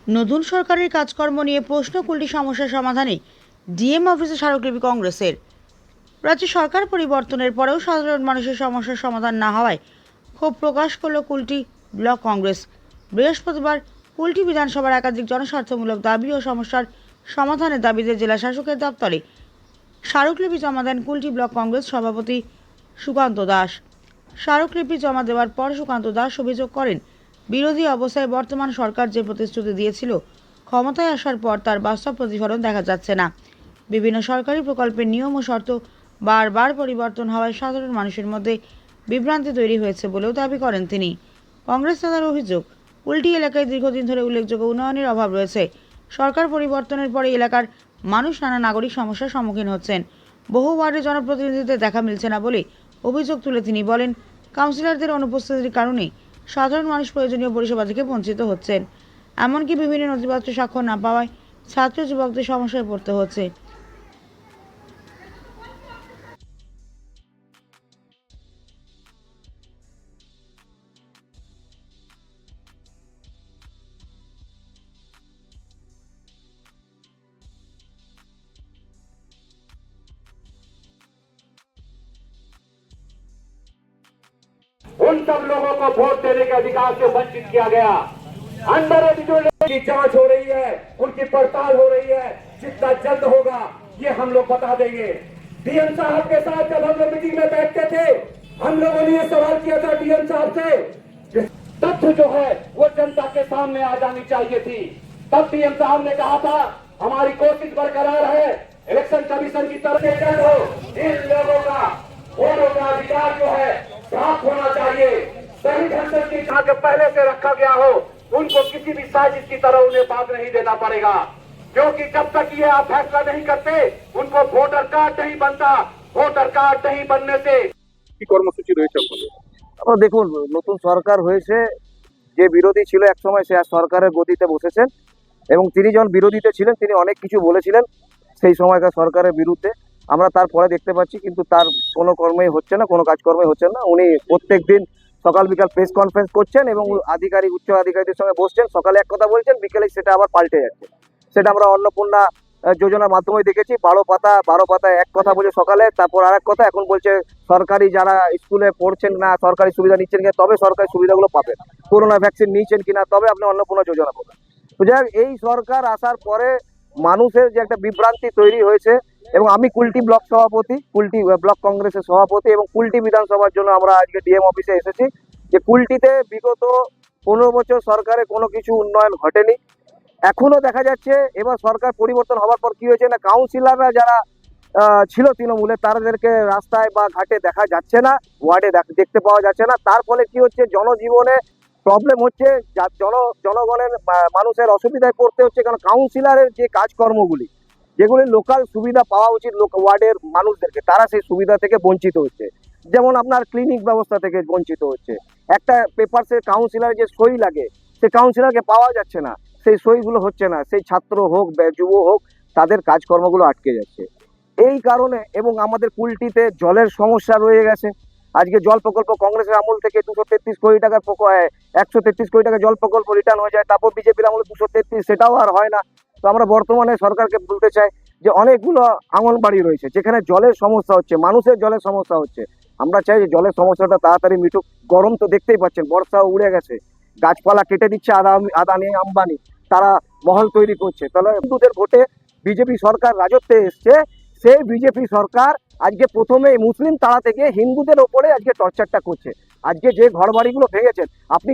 নতুন সরকারের কাজকর্ম নিয়ে প্রশ্ন কুলটি সমস্যার সমাধানে ডিএম অফিসে স্মারকলিপি কংগ্রেসের। রাজ্য সরকার পরিবর্তনের পরেও সাধারণ মানুষের সমস্যার সমাধান না হওয়ায় ক্ষোভ প্রকাশ করল কুলটি ব্লক কংগ্রেস। বৃহস্পতিবার কুলটি বিধানসভার একাধিক জনস্বার্থমূলক দাবি ও সমস্যার সমাধানের দাবিতে জেলা শাসকের দপ্তরে স্মারকলিপি জমা দেন কুলটি ব্লক কংগ্রেস সভাপতি সুকান্ত দাস। স্মারকলিপি জমা দেওয়ার পর সুকান্ত দাস অভিযোগ করেন, বিরোধী অবস্থায় বর্তমান সরকার যে প্রতিশ্রুতি দিয়েছিল ক্ষমতায় আসার পর তার বাস্তব প্রতিফলন দেখা যাচ্ছে না। বিভিন্ন সরকারি প্রকল্পের নিয়ম ও শর্ত বারবার পরিবর্তন হওয়ায় সাধারণ মানুষের মধ্যে বিভ্রান্তি তৈরি হয়েছে বলেও দাবি করেন তিনি। কংগ্রেস নেতার অভিযোগ, কুলটি এলাকায় দীর্ঘদিন ধরে উল্লেখযোগ্য উন্নয়নের অভাব রয়েছে। সরকার পরিবর্তনের পরে এলাকার মানুষ নানা নাগরিক সমস্যার সম্মুখীন হচ্ছেন। বহু ওয়ার্ডে জনপ্রতিনিধিদের দেখা মিলছে না বলে অভিযোগ তুলে তিনি বলেন, কাউন্সিলরদের অনুপস্থিতির কারণে সাধারণ মানুষ প্রয়োজনীয় পরিষেবা থেকে বঞ্চিত হচ্ছেন। এমনকি বিভিন্ন নথিপত্র স্বাক্ষর না পাওয়ায় ছাত্র যুবকদের সমস্যায় পড়তে হচ্ছে। उन सब लोगों को वोट देने के अधिकार से वंचित किया गया। अंडर एजुकेटेड की जांच हो रही है, उनकी पड़ताल हो रही है। जितना जल्द होगा ये हम लोग बता देंगे। डीएम साहब के साथ जब हम लोग मीटिंग में बैठते थे, हम लोगों ने ये सवाल किया था डीएम साहब से, तथ्य जो है वो जनता के सामने आ जानी चाहिए थी। तब डीएम साहब ने कहा था हमारी कोशिश बरकरार है, इलेक्शन कमीशन की तरफ से हो इन लोगों का वोटों का अधिकार जो है प्राप्त होना चाहिए। सही ढंग से जहाँ के पहले से रखा गया हो, उनको किसी भी साजिश की तरह उन्हें बात नहीं देना पड़ेगा, क्योंकि जब तक ये आप फैसला नहीं करते उनको वोटर कार्ड नहीं बनता। वोटर कार्ड नहीं बनने से কি কর্মসূচি রয়েছে আপনাদের? আপনারা দেখুন, নতুন সরকার হয়েছে, যে বিরোধী ছিল এক সময় সে আর সরকারের গদিতে বসেছেন এবং তিনি যখন বিরোধীতে ছিলেন তিনি অনেক কিছু বলেছিলেন সেই সময়কার সরকারের বিরুদ্ধে। আমরা তারপরে দেখতে পাচ্ছি কিন্তু তার কোনো কর্মই হচ্ছে না, কোনো কাজকর্মই হচ্ছে না। উনি প্রত্যেক দিন সকাল বিকাল প্রেস কনফারেন্স করছেন এবং আধিকারিক উচ্চ আধিকারিকদের সঙ্গে বসছেন, সকালে এক কথা বলছেন, বিকেলে সেটা আবার পাল্টে যাচ্ছে। সেটা আমরা অন্নপূর্ণা যোজনার মাধ্যমে দেখেছি। 12 পাতায় এক কথা বলে সকালে, তারপর আর এক কথা। এখন বলছে সরকারি যারা স্কুলে পড়ছেন না, সরকারি সুবিধা নিচ্ছেন কিনা, তবে সরকারি সুবিধাগুলো পাবেন। করোনা ভ্যাকসিন নিয়েছেন কিনা, তবে আপনি অন্নপূর্ণা যোজনা পাবেন। তো যাই হোক, এই সরকার আসার পরে মানুষের যে একটা বিভ্রান্তি তৈরি হয়েছে, এবং আমি কুলটি ব্লক সভাপতি, কুলটি ব্লক কংগ্রেসের সভাপতি, এবং কুলটি বিধানসভার জন্য আমরা আজকে ডিএম অফিসে এসেছি যে কুলটিতে বিগত 15 বছর সরকারে কোনো কিছু উন্নয়ন ঘটেনি। এখনো দেখা যাচ্ছে এবার সরকার পরিবর্তন হওয়ার পর কি হয়েছে না, কাউন্সিলররা যারা ছিল তৃণমূলে তাদেরকে রাস্তায় বা ঘাটে দেখা যাচ্ছে না, ওয়ার্ডে দেখতে পাওয়া যাচ্ছে না। তার ফলে কি হচ্ছে, জনজীবনে প্রবলেম হচ্ছে, জনগণের মানুষের অসুবিধায় পড়তে হচ্ছে। কারণ কাউন্সিলরের যে কাজকর্মগুলি, যেগুলি লোকাল সুবিধা পাওয়া উচিত ওয়ার্ডের মানুষদেরকে, তারা সেই সুবিধা থেকে বঞ্চিত হচ্ছে। যেমন আপনার ক্লিনিক ব্যবস্থা থেকে বঞ্চিত হচ্ছে। একটা পেপারসে কাউন্সিলর যে সই লাগে, সে কাউন্সিলরকে পাওয়া যাচ্ছে না, সেই সইগুলো হচ্ছে না। সেই ছাত্র হোক যুব হোক, তাদের কাজকর্মগুলো আটকে যাচ্ছে এই কারণে। এবং আমাদের কুলটিতে জলের সমস্যা রয়ে গেছে। আজকে জল প্রকল্প কংগ্রেসের আমল থেকে 233 কোটি টাকার 133 কোটি টাকা জল প্রকল্প রিটার্ন হয়ে যায়, তারপর বিজেপির আমলে 233, সেটাও আর হয় না। তো আমরা বর্তমানে সরকারকে বলতে চাই যে অনেকগুলো আঙনবাড়ি রয়েছে যেখানে জলের সমস্যা হচ্ছে, মানুষের জলের সমস্যা হচ্ছে। আমরা চাই যে জলের সমস্যাটা তাড়াতাড়ি মিটুক। গরম তো দেখতেই পাচ্ছেন, বর্ষাও উড়ে গেছে, গাছপালা কেটে দিচ্ছে আদানি আম্বানি, তারা মহল তৈরি করছে। তাহলে হিন্দুদের ভোটে বিজেপি সরকার রাজত্বে এসছে, সেই বিজেপি সরকার আজকে প্রথমে মুসলিম তাড়া থেকে হিন্দুদের ওপরে আজকে টর্চারটা করছে। আজকে যে ঘর বাড়িগুলো ভেঙেছেন, আপনি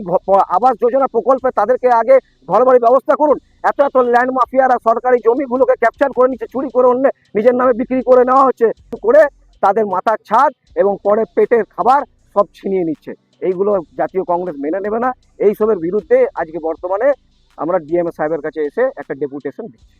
আবাস যোজনা প্রকল্পে তাদেরকে আগে ঘর বাড়ির ব্যবস্থা করুন। এত ল্যান্ড মাফিয়ারা সরকারি জমিগুলোকে ক্যাপচার করে নিচ্ছে, চুরি করে অন্য নিজের নামে বিক্রি করে নেওয়া হচ্ছে, করে তাদের মাথার ছাদ এবং পরে পেটের খাবার সব ছিনিয়ে নিচ্ছে। এইগুলো জাতীয় কংগ্রেস মেনে নেবে না। এইসবের বিরুদ্ধে আজকে বর্তমানে আমরা ডিএম সাহেবের কাছে এসে একটা ডেপুটেশন দিচ্ছি।